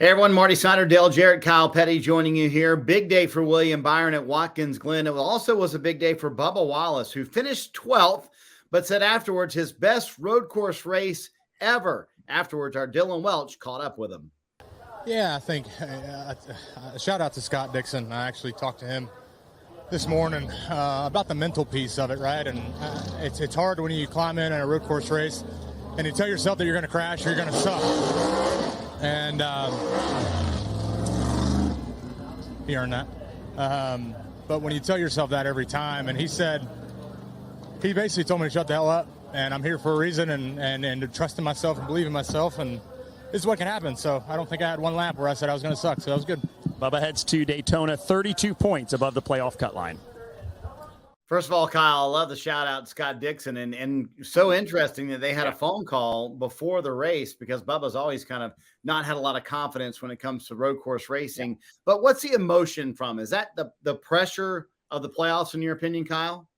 Hey everyone, Marty Snyder, Dale Jarrett, Kyle Petty joining you here. Big day for William Byron at Watkins Glen. It also was a big day for Bubba Wallace, who finished 12th, but said afterwards his best road course race ever. Afterwards, our Dylan Welch caught up with him. Yeah, I think shout out to Scott Dixon. I actually talked to him this morning about the mental piece of it, right? And it's hard when you climb in a road course race and you tell yourself that you're going to crash or you're going to suck. And he earned that. But when you tell yourself that every time, and he basically told me to shut the hell up, and I'm here for a reason, and to trust in myself and believe in myself, and this is what can happen. So I don't think I had one lap where I said I was going to suck, so that was good. Bubba heads to Daytona, 32 points above the playoff cut line. First of all, Kyle, I love the shout out to Scott Dixon, and so interesting that they had a phone call before the race, because Bubba's always kind of not had a lot of confidence when it comes to road course racing. But what's the emotion from? Is that the pressure of the playoffs, in your opinion, Kyle?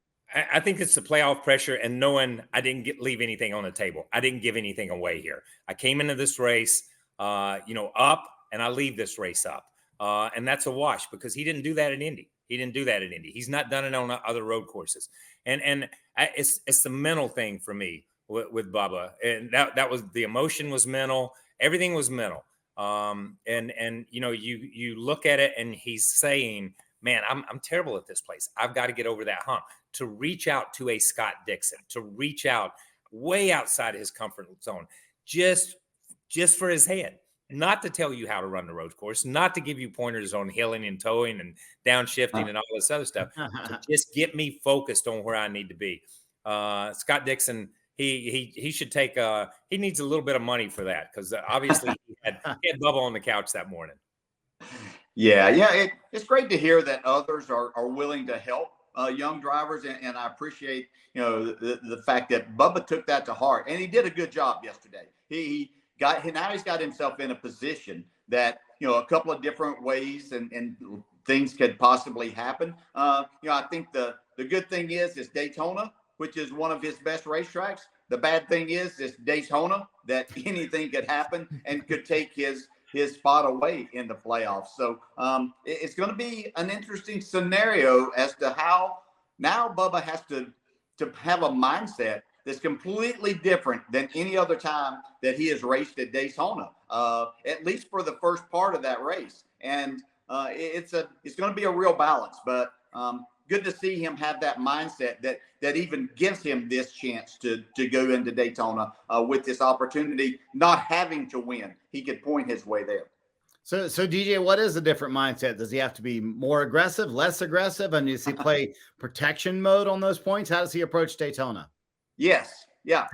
I think it's the playoff pressure and knowing I didn't leave anything on the table. I didn't give anything away here. I came into this race, up, and I leave this race up. And that's a wash, because he didn't do that at Indy. He's not done it on other road courses. And it's the mental thing for me with Bubba. And that was, the emotion was mental. Everything was mental. You look at it and he's saying, man, I'm terrible at this place. I've got to get over that hump. To reach out to a Scott Dixon, to reach out way outside his comfort zone, just for his head. Not to tell you how to run the road course, not to give you pointers on hilling and towing and downshifting and all this other stuff. To just get me focused on where I need to be. Scott Dixon, he should take he needs a little bit of money for that, because obviously he had Bubba on the couch that morning. Yeah. It's great to hear that others are willing to help young drivers, and I appreciate the fact that Bubba took that to heart, and he did a good job yesterday. He's got himself in a position that a couple of different ways and things could possibly happen. I think the good thing is Daytona, which is one of his best racetracks. The bad thing is Daytona, that anything could happen and could take his spot away in the playoffs. So it's going to be an interesting scenario as to how now Bubba has to have a mindset that's completely different than any other time that he has raced at Daytona, at least for the first part of that race. And it's going to be a real balance, but good to see him have that mindset that even gives him this chance to go into Daytona with this opportunity, not having to win. He could point his way there. So DJ, what is a different mindset? Does he have to be more aggressive, less aggressive? And does he play protection mode on those points? How does he approach Daytona? Yes. Yeah.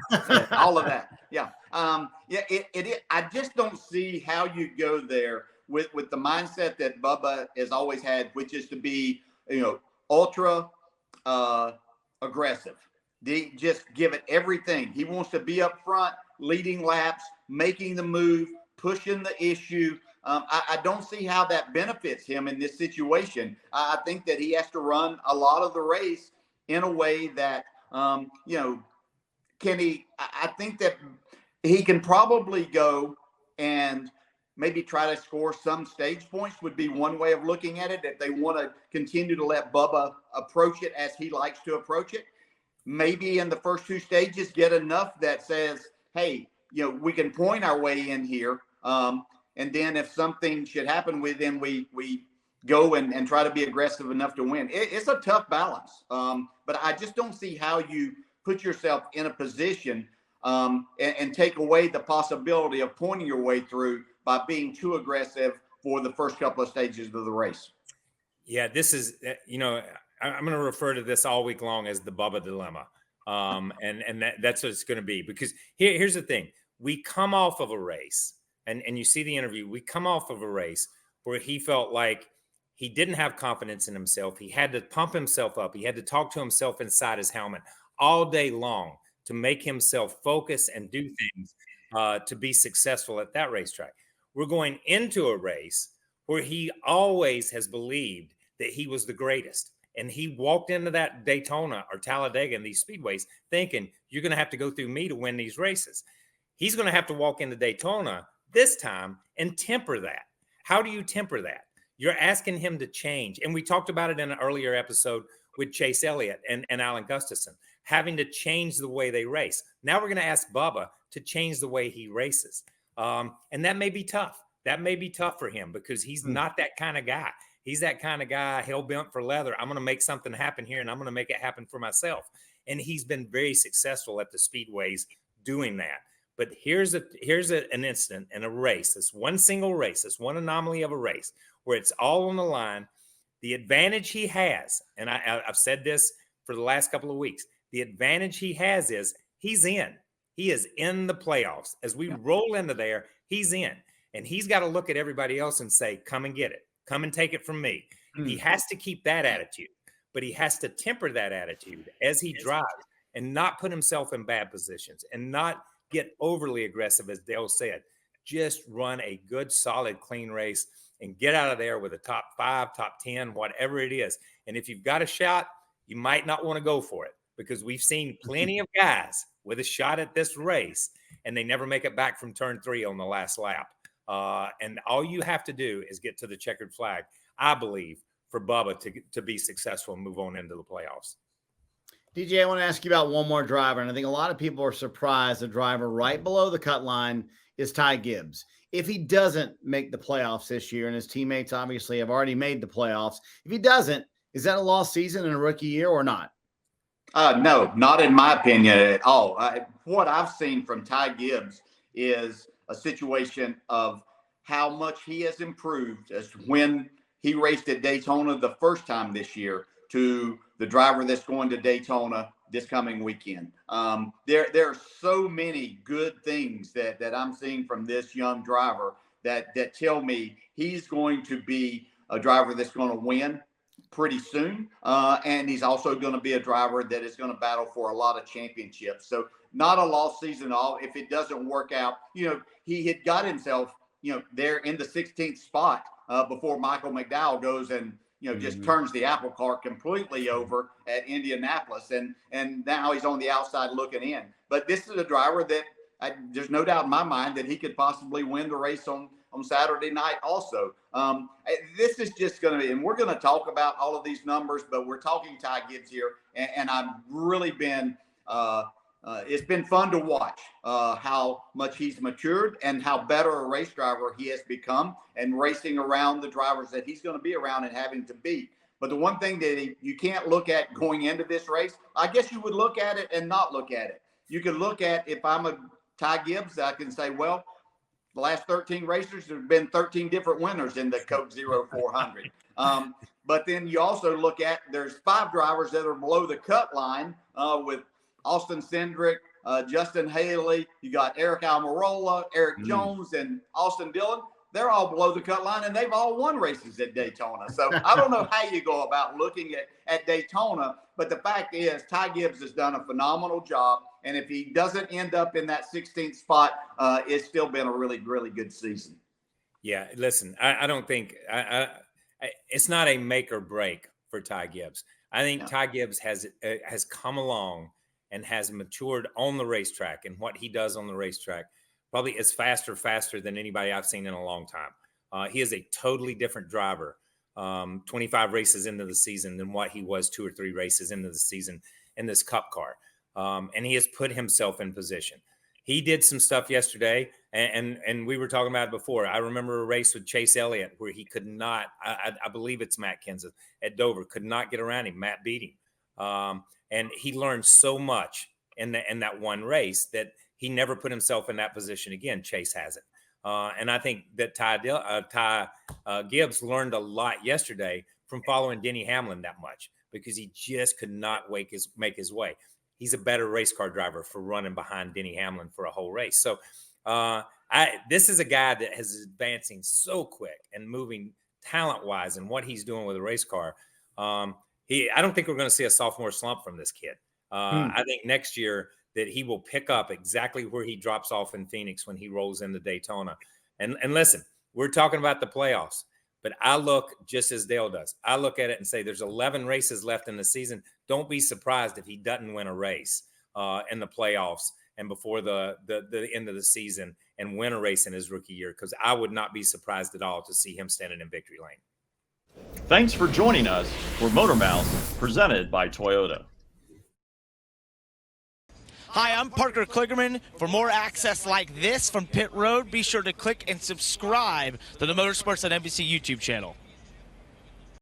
All of that. Yeah. I just don't see how you go there with the mindset that Bubba has always had, which is to be, ultra aggressive. Just give it everything. He wants to be up front, leading laps, making the move, pushing the issue. I don't see how that benefits him in this situation. I think that he has to run a lot of the race in a way that, I think that he can probably go and maybe try to score some stage points would be one way of looking at it. If they want to continue to let Bubba approach it as he likes to approach it, maybe in the first two stages get enough that says, hey, we can point our way in here. And then if something should happen with him, we go and try to be aggressive enough to win. It's a tough balance. But I just don't see how you put yourself in a position and take away the possibility of pointing your way through by being too aggressive for the first couple of stages of the race. Yeah, this is, I'm going to refer to this all week long as the Bubba dilemma. And that's what it's going to be, because here's the thing. We come off of a race, and you see the interview, we come off of a race where he felt like he didn't have confidence in himself. He had to pump himself up. He had to talk to himself inside his helmet all day long to make himself focus and do things to be successful at that racetrack. We're going into a race where he always has believed that he was the greatest. And he walked into that Daytona or Talladega and these speedways thinking, you're going to have to go through me to win these races. He's going to have to walk into Daytona this time and temper that. How do you temper that? You're asking him to change. And we talked about it in an earlier episode with Chase Elliott and Alan Gustafson, having to change the way they race. Now we're going to ask Bubba to change the way he races. And that may be tough. That may be tough for him because he's not that kind of guy. He's that kind of guy, hell-bent for leather. I'm going to make something happen here, and I'm going to make it happen for myself. And he's been very successful at the speedways doing that. But here's an incident in a race, this one single race, this one anomaly of a race where it's all on the line. The advantage he has, and I've said this for the last couple of weeks, the advantage he has is he's in. He is in the playoffs. As we roll into there, he's in. And he's got to look at everybody else and say, come and get it. Come and take it from me. He has to keep that attitude, but he has to temper that attitude as he drives and not put himself in bad positions and not get overly aggressive, as Dale said. Just run a good, solid, clean race and get out of there with a top 5, top 10, whatever it is. And if you've got a shot, you might not want to go for it because we've seen plenty of guys with a shot at this race and they never make it back from turn 3 on the last lap. And all you have to do is get to the checkered flag, I believe, for Bubba to be successful and move on into the playoffs. DJ, I want to ask you about one more driver, and I think a lot of people are surprised the driver right below the cut line is Ty Gibbs. If he doesn't make the playoffs this year, and his teammates obviously have already made the playoffs, if he doesn't, is that a lost season in a rookie year or not? No, not in my opinion at all. What I've seen from Ty Gibbs is a situation of how much he has improved as when he raced at Daytona the first time this year to the driver that's going to Daytona this coming weekend. There are so many good things that I'm seeing from this young driver that tell me he's going to be a driver that's going to win pretty soon. And he's also going to be a driver that is going to battle for a lot of championships. So not a lost season at all. If it doesn't work out, he had got himself, there in the 16th spot before Michael McDowell goes and, just turns the apple cart completely over at Indianapolis. And now he's on the outside looking in. But this is a driver that there's no doubt in my mind that he could possibly win the race on Saturday night also. This is just going to be, and we're going to talk about all of these numbers, but we're talking Ty Gibbs here. And I've really been, it's been fun to watch how much he's matured and how better a race driver he has become and racing around the drivers that he's going to be around and having to beat. But the one thing that you can't look at going into this race, I guess you would look at it and not look at it. You could look at, if I'm a Ty Gibbs, I can say, well, the last 13 racers, there have been 13 different winners in the Coke 0400. But then you also look at, there's 5 drivers that are below the cut line with Austin Cindric, Justin Haley. You got Eric Almirola, Eric Jones, and Austin Dillon. They're all below the cut line, and they've all won races at Daytona. So I don't know how you go about looking at Daytona, but the fact is Ty Gibbs has done a phenomenal job. And if he doesn't end up in that 16th spot, it's still been a really, really good season. Yeah, listen, I don't think it's not a make or break for Ty Gibbs. I think Ty Gibbs has come along and has matured on the racetrack, and what he does on the racetrack probably is faster than anybody I've seen in a long time. He is a totally different driver, 25 races into the season than what he was 2 or 3 races into the season in this Cup car. And he has put himself in position. He did some stuff yesterday, and we were talking about it before. I remember a race with Chase Elliott where he could not, I believe it's Matt Kenseth at Dover, could not get around him. Matt beat him. And he learned so much in that one race that he never put himself in that position again. Chase hasn't. And I think that Ty Gibbs learned a lot yesterday from following Denny Hamlin that much because he just could not make his way. He's a better race car driver for running behind Denny Hamlin for a whole race. So this is a guy that is advancing so quick and moving talent-wise and what he's doing with a race car. I don't think we're going to see a sophomore slump from this kid. I think next year that he will pick up exactly where he drops off in Phoenix when he rolls into Daytona. And listen, we're talking about the playoffs, but I look just as Dale does. I look at it and say there's 11 races left in the season. Don't be surprised if he doesn't win a race in the playoffs and before the end of the season and win a race in his rookie year, because I would not be surprised at all to see him standing in victory lane. Thanks for joining us for Motormouths, presented by Toyota. Hi, I'm Parker Kligerman. For more access like this from Pit Road, be sure to click and subscribe to the Motorsports on NBC YouTube channel.